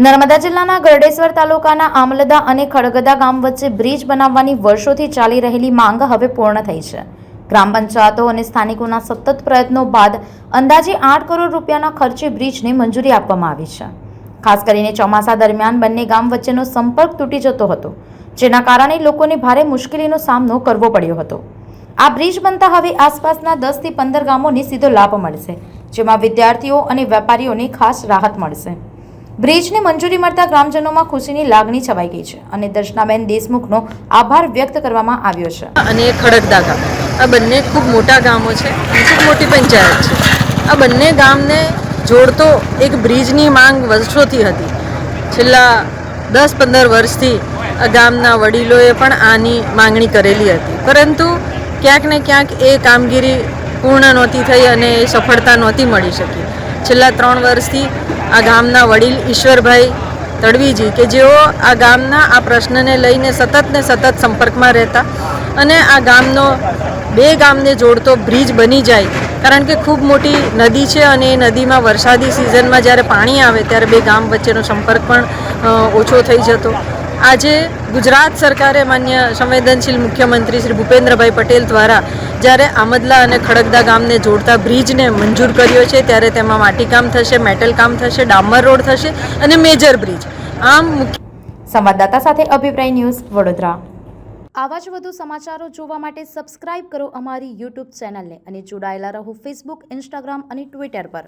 નર્મદા જિલ્લાના ગરડેશ્વર તાલુકાના આમલદા અને ખડગદા ગામ વચ્ચે બ્રિજ બનાવવાની વર્ષોથી ચાલી રહેલી માંગ હવે પૂર્ણ થઈ છે. ગ્રામ પંચાયતો અને સ્થાનિકોના સતત પ્રયત્નો બાદ અંદાજે 8 કરોડ રૂપિયાના ખર્ચે બ્રિજને મંજૂરી આપવામાં આવી છે. ખાસ કરીને ચોમાસા દરમિયાન બંને ગામ વચ્ચેનો સંપર્ક તૂટી જતો હતો, જેના કારણે લોકોને ભારે મુશ્કેલીનો સામનો કરવો પડ્યો હતો. આ બ્રિજ બનતા હવે આસપાસના 10 થી 15 ગામોને સીધો લાભ મળશે, જેમાં વિદ્યાર્થીઓ અને વેપારીઓને ખાસ રાહત મળશે. બ્રિજને મંજૂરી મળતા ગ્રામજનોમાં ખુશીની લાગણી છવાઈ ગઈ છે અને દર્શનાબેન દેશમુખનો આભાર વ્યક્ત કરવામાં આવ્યો છે. અને ખડગદા ગામ, આ બંને ખૂબ મોટા ગામો છે, ખૂબ મોટી પંચાયત છે. આ બંને ગામને જોડતો એક બ્રિજની માંગ વર્ષોથી હતી. છેલ્લા 10-15 વર્ષથી આ ગામના વડીલોએ પણ આની માંગણી કરેલી હતી, પરંતુ ક્યાંક ને ક્યાંક એ કામગીરી પૂર્ણ નહોતી થઈ અને એ સફળતા નહોતી મળી શકી. છેલ્લા 3 વર્ષથી આ ગામના વડીલ ઈશ્વરભાઈ તડવીજી કે જેઓ આ ગામના આ પ્રશ્નને લઈને સતત સંપર્કમાં રહેતા અને આ ગામનો 2 ગામને જોડતો બ્રિજ બની જાય, કારણ કે ખૂબ મોટી નદી છે અને એ નદીમાં વરસાદી સિઝનમાં જ્યારે પાણી આવે ત્યારે 2 ગામ વચ્ચેનો સંપર્ક પણ ઓછો થઈ જતો. આજે ગુજરાત સરકારે માન્ય સંવેદનશીલ મુખ્યમંત્રી શ્રી ભૂપેન્દ્રભાઈ પટેલ દ્વારા જ્યારે આમદલા અને ખડગદા ગામને જોડતા બ્રિજને મંજૂર કર્યો છે, ત્યારે તેમાં માટીકામ થશે, મેટલ કામ થશે, ડામર રોડ થશે અને મેજર બ્રિજ. આમ સંવાદદાતા સાથે અભિપ્રાય ન્યૂઝ, વડોદરા. આવા જ વધુ સમાચારો જોવા માટે સબસ્ક્રાઇબ કરો અમારી YouTube ચેનલને અને જોડાયેલા રહો Facebook, Instagram અને Twitter પર.